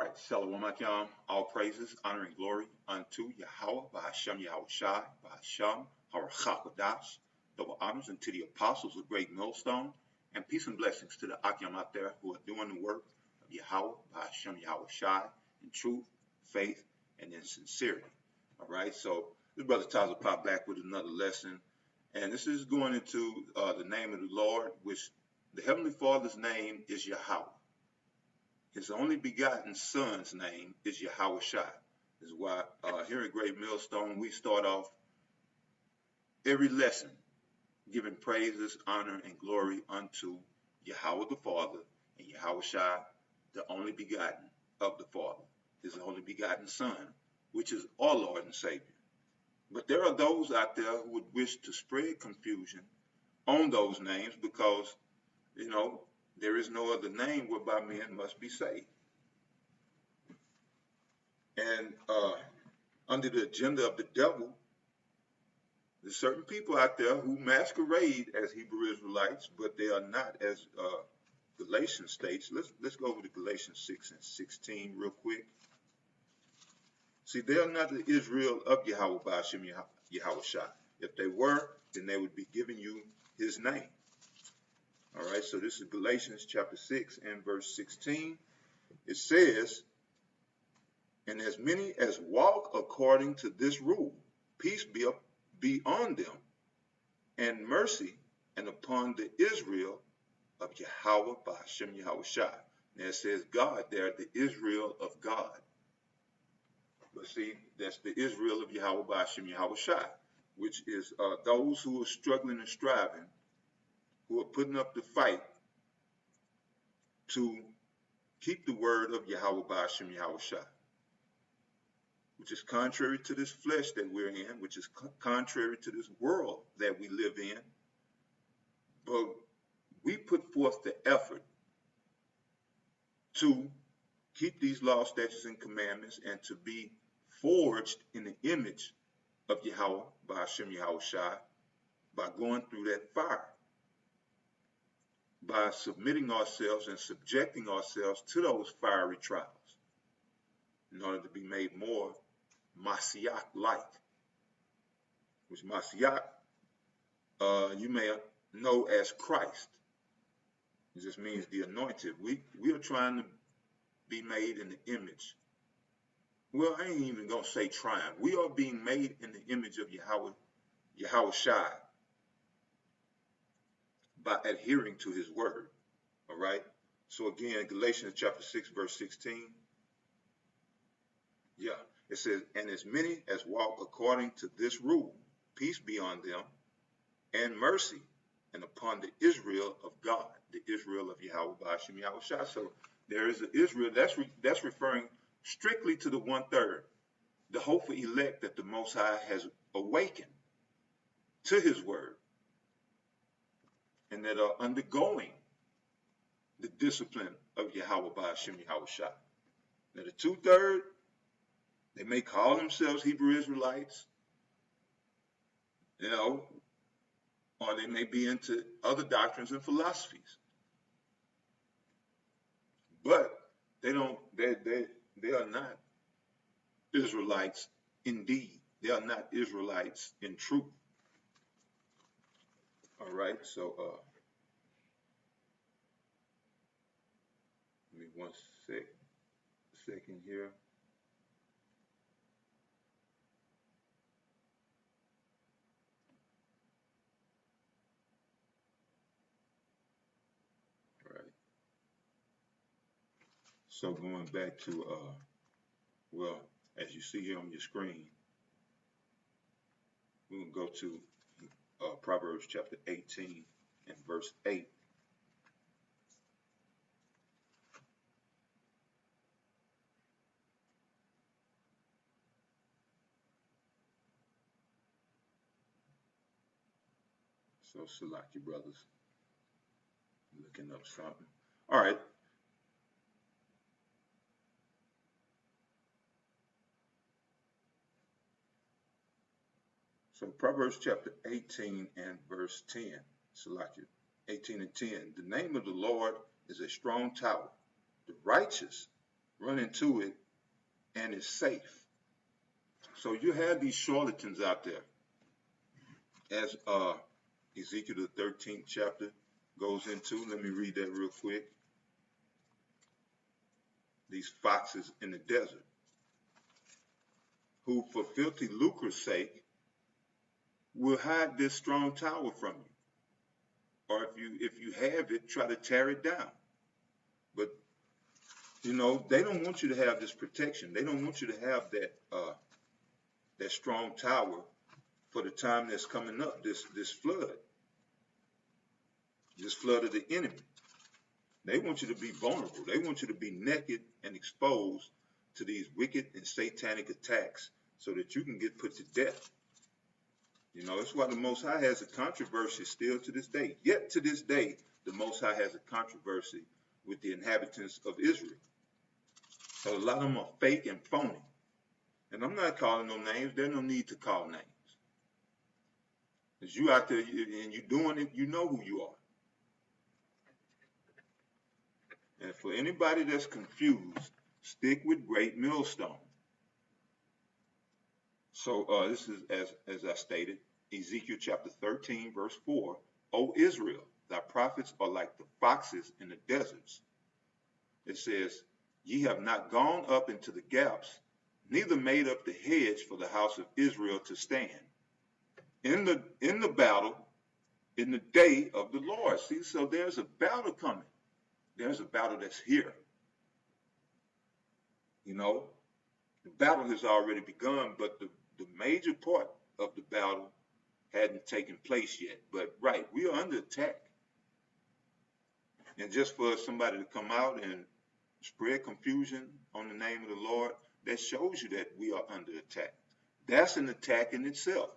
right, Shalom Akim, all praises, honor, and glory unto Yahweh, Bahashem Yahweh Shai, Bahashem, Harachakodash, double honors unto the apostles of Great Millstone, and peace and blessings to the Akim out there who are doing the work of Yahweh, Bahashem Yahweh Shai, in truth, faith, and in sincerity. All right, so this brother Taza popped back with another lesson, and this is going into the name of the Lord, which the Heavenly Father's name is Yahweh. His only begotten son's name is Yahweh Shai. This is why here at Great Millstone, we start off every lesson giving praises, honor, and glory unto Yahweh the Father and Yahweh Shai, the only begotten of the Father, his only begotten Son, which is our Lord and Savior. But there are those out there who would wish to spread confusion on those names because, there is no other name whereby men must be saved. And under the agenda of the devil, there's certain people out there who masquerade as Hebrew Israelites, but they are not, as Galatians states. Let's go over to Galatians 6 and 16 real quick. See, they are not the Israel of Yahweh Ba'ashem Yahweh Shai. If they were, then they would be giving you his name. All right, so this is Galatians chapter 6 and verse 16. It says, "And as many as walk according to this rule, peace be on them, and mercy, and upon the Israel of Yahweh Ba'ashem Yahweh Shai." Now it says God there, the Israel of God. But see, that's the Israel of Yahweh Ba'ashem Yahweh Shai, which is those who are struggling and striving, who are putting up the fight to keep the word of Yahweh Ba'ashem Yahweh Shai, which is contrary to this flesh that we're in, which is contrary to this world that we live in. But we put forth the effort to keep these laws, statutes, and commandments, and to be forged in the image of Yahweh Ba'ashem Yahweh Shai by going through that fire, by submitting ourselves and subjecting ourselves to those fiery trials in order to be made more Mashiach-like, which Mashiach you may know as Christ. It just means the anointed. We are trying to be made in the image. Well, I ain't even going to say trying. We are being made in the image of Yahweh Shai by adhering to his word. All right? So again, Galatians chapter 6, verse 16. Yeah, it says, "And as many as walk according to this rule, peace be on them, and mercy, and upon the Israel of God," the Israel of Yahweh Ba'ashem Yahweh Shai. So there is an Israel that's referring strictly to the 1/3, the hopeful elect that the Most High has awakened to his word, and that are undergoing the discipline of Yahweh Ba'ashem Yahweh Shai. Now the 2/3, they may call themselves Hebrew Israelites, or they may be into other doctrines and philosophies, but they are not Israelites indeed. They are not Israelites in truth. All right, so give me one second here. All right. So going back to well, as you see here on your screen, we can go to Proverbs chapter 18 and verse 8. So Salaki brothers, looking up something. All right. So Proverbs chapter 18 and verse 10, Salaki, 18 and 10. "The name of the Lord is a strong tower. The righteous run into it and it's safe. So you have these charlatans out there, as Ezekiel the 13th chapter goes into. Let me read that real quick. These foxes in the desert, who for filthy lucre's sake will hide this strong tower from you. Or if you have it, try to tear it down. But you know, they don't want you to have this protection. They don't want you to have that strong tower for the time that's coming up, this flood of the enemy. They want you to be vulnerable. They want you to be naked and exposed to these wicked and satanic attacks so that you can get put to death. You know, that's why the Most High has a controversy still to this day. Yet to this day, the Most High has a controversy with the inhabitants of Israel. So a lot of them are fake and phony. And I'm not calling no names. There's no need to call names. As you out there and you doing it, you know who you are. And for anybody that's confused, stick with Great Millstone. So this is, as I stated, Ezekiel chapter 13, verse 4. O Israel, thy prophets are like the foxes in the deserts. It says, ye have not gone up into the gaps, neither made up the hedge for the house of Israel to stand. In the battle, in the day of the Lord. See, so there's a battle coming. There's a battle that's here. You know, the battle has already begun, but the major part of the battle hadn't taken place yet. But right, we are under attack. And just for somebody to come out and spread confusion on the name of the Lord, that shows you that we are under attack. That's an attack in itself.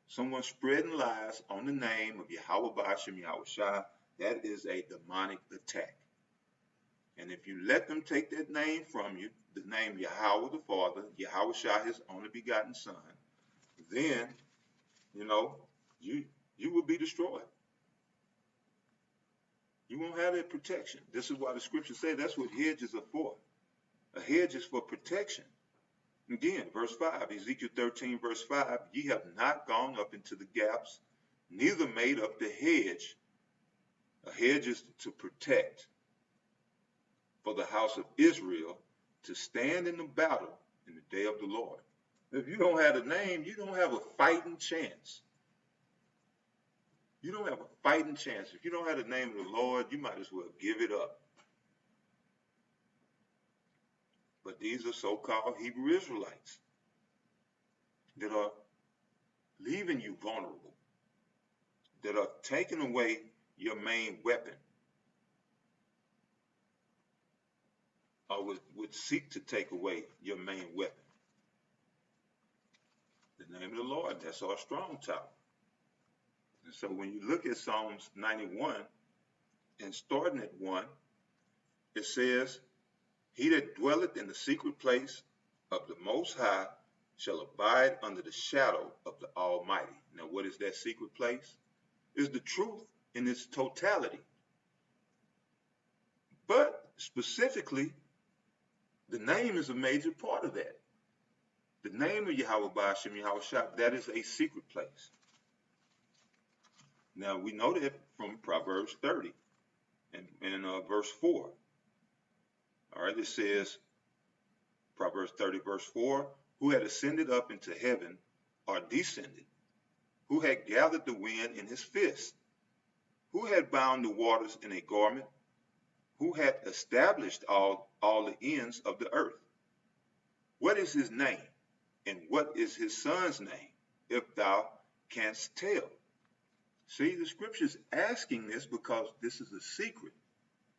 Someone spreading lies on the name of Yahweh Ba'ashem Yahushua, that is a demonic attack. And if you let them take that name from you, the name Yahweh the Father, Yahushua his only begotten Son, then, you know, you will be destroyed. You won't have that protection. This is why the scriptures say that's what hedges are for. A hedge is for protection. Again, verse 5, Ezekiel 13, verse 5, ye have not gone up into the gaps, neither made up the hedge. A hedge is to protect, for the house of Israel to stand in the battle in the day of the Lord. If you don't have a name, you don't have a fighting chance. You don't have a fighting chance. If you don't have the name of the Lord, you might as well give it up. But these are so-called Hebrew Israelites that are leaving you vulnerable, that are taking away your main weapon, or would seek to take away your main weapon. The name of the Lord, that's our strong tower. And so when you look at Psalms 91 and starting at 1, it says, he that dwelleth in the secret place of the Most High shall abide under the shadow of the Almighty. Now, what is that secret place? It's the truth in its totality. But specifically, the name is a major part of that. The name of Yahweh Ba'ashem Yahushua, that is a secret place. Now, we know that from Proverbs 30 and verse 4. All right, it says, Proverbs 30, verse 4, who had ascended up into heaven or descended, who had gathered the wind in his fist, who had bound the waters in a garment, who had established all the ends of the earth. What is his name, and what is his son's name, if thou canst tell? See, the scripture's asking this because this is a secret.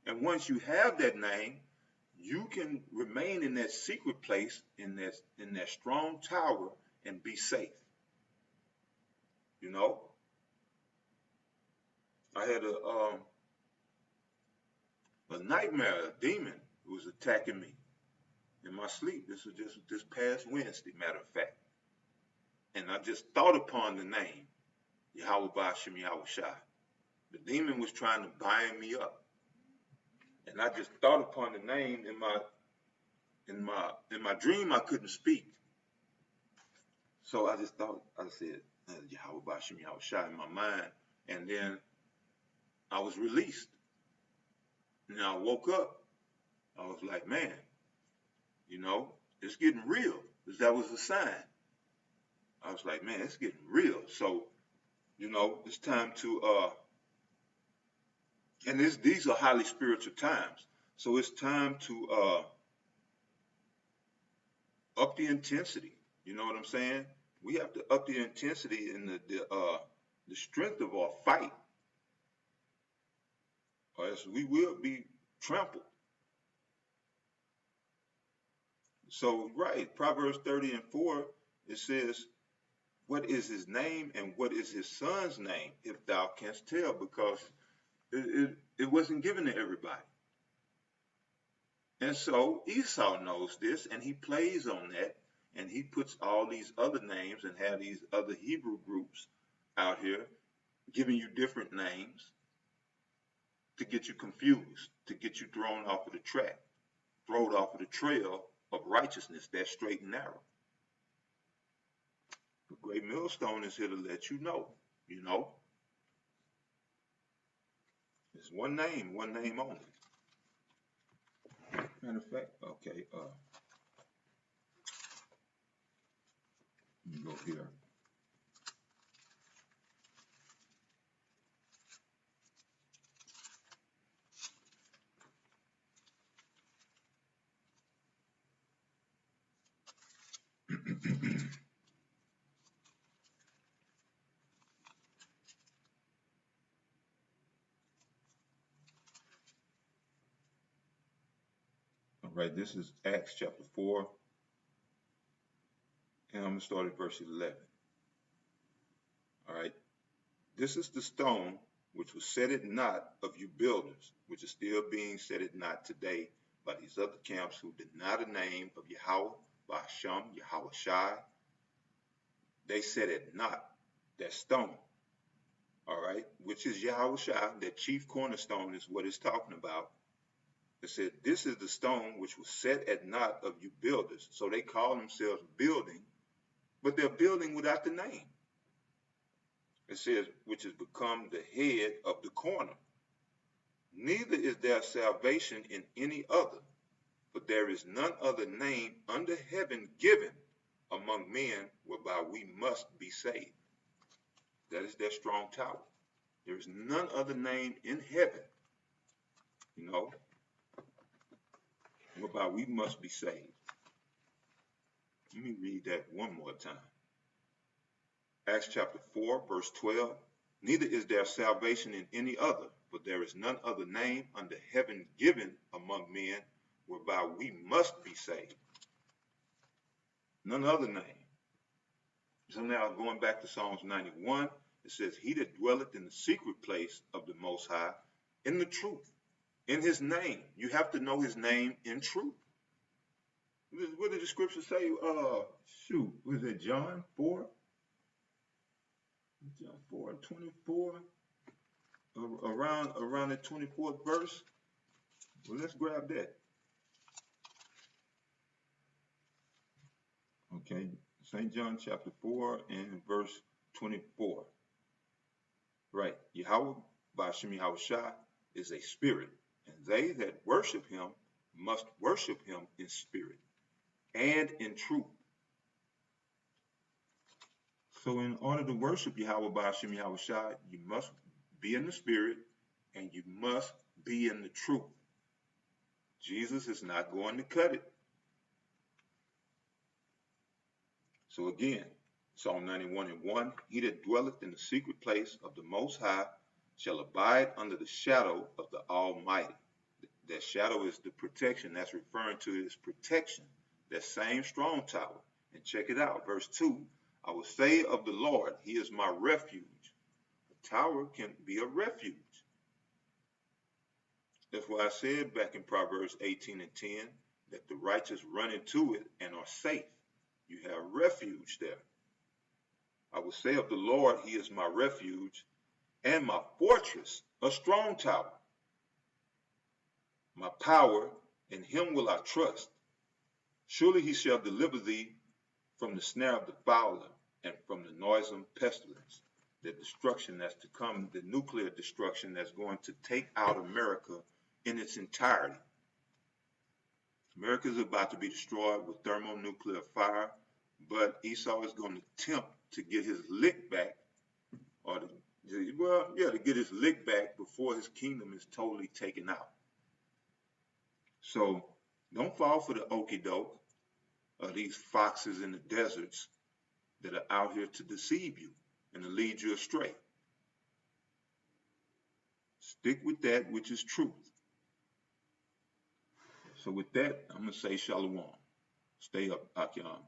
And once you have that name, you can remain in that secret place, in that strong tower, and be safe. You know, I had a nightmare, a demon who was attacking me in my sleep. This was just this past Wednesday, matter of fact. And I just thought upon the name, Yahweh Ba'ashem Yahushua. The demon was trying to bind me up. And I just thought upon the name in my in my dream I couldn't speak. So I just thought, I said, Yahweh Bashim Yahweh Shai in my mind. And then I was released. And I woke up. I was like, man, you know, it's getting real. That was a sign. I was like, man, it's getting real. So, you know, it's time to, and these are highly spiritual times. So it's time to up the intensity. You know what I'm saying? We have to up the intensity and the strength of our fight, or else we will be trampled. So, right, Proverbs 30:4, it says, what is his name and what is his son's name, if thou canst tell, because it wasn't given to everybody. And so Esau knows this, and he plays on that, and he puts all these other names and have these other Hebrew groups out here giving you different names to get you confused, to get you thrown off of the track, thrown off of the trail of righteousness, that straight and narrow. The great millstone is here to let you know, it's one name only. Matter of fact, okay, let me go here. All right, this is Acts chapter 4, and I'm going to start at verse 11. All right, this is the stone which was set at naught of you builders, which is still being set at naught today by these other camps who deny the name of Yahweh, Ba'ashem, Yahweh Shai. They set at naught that stone, all right, which is Yahweh Shai. That chief cornerstone is what it's talking about. It said, this is the stone which was set at naught of you builders. So they call themselves building, but they're building without the name. It says, which has become the head of the corner. Neither is there salvation in any other, but there is none other name under heaven given among men whereby we must be saved. That is their strong tower. There is none other name in heaven, whereby we must be saved. Let me read that one more time. Acts chapter 4, verse 12. Neither is there salvation in any other, but there is none other name under heaven given among men whereby we must be saved. None other name. So now going back to Psalms 91, it says, he that dwelleth in the secret place of the Most High, in the truth, in his name. You have to know his name in truth. What did the scripture say? Was it John 4? John 4:24, around the 24th verse. Well, let's grab that. Okay, St. John chapter 4 and verse 24. Right, Yahweh Ba'ashem Yahweh Shai is a spirit, and they that worship him must worship him in spirit and in truth. So in order to worship Yahweh Ba'ashem Yahweh Shai, you must be in the spirit and you must be in the truth. Jesus is not going to cut it. So again, Psalm 91:1, he that dwelleth in the secret place of the Most High shall abide under the shadow of the Almighty. That shadow is the protection. That's referring to his protection, that same strong tower. And check it out, verse 2. I will say of the Lord, he is my refuge. A tower can be a refuge. That's why I said back in Proverbs 18:10 that the righteous run into it and are safe. You have refuge there. I will say of the Lord, he is my refuge and my fortress, a strong tower. My power, in him will I trust. Surely he shall deliver thee from the snare of the fowler and from the noisome pestilence, the destruction that's to come, the nuclear destruction that's going to take out America in its entirety. America is about to be destroyed with thermonuclear fire, but Esau is going to attempt to get his lick back, or to get his lick back before his kingdom is totally taken out. So don't fall for the okie doke of these foxes in the deserts that are out here to deceive you and to lead you astray. Stick with that which is truth. So with that, I'm going to say shalom. Stay up, Akyam.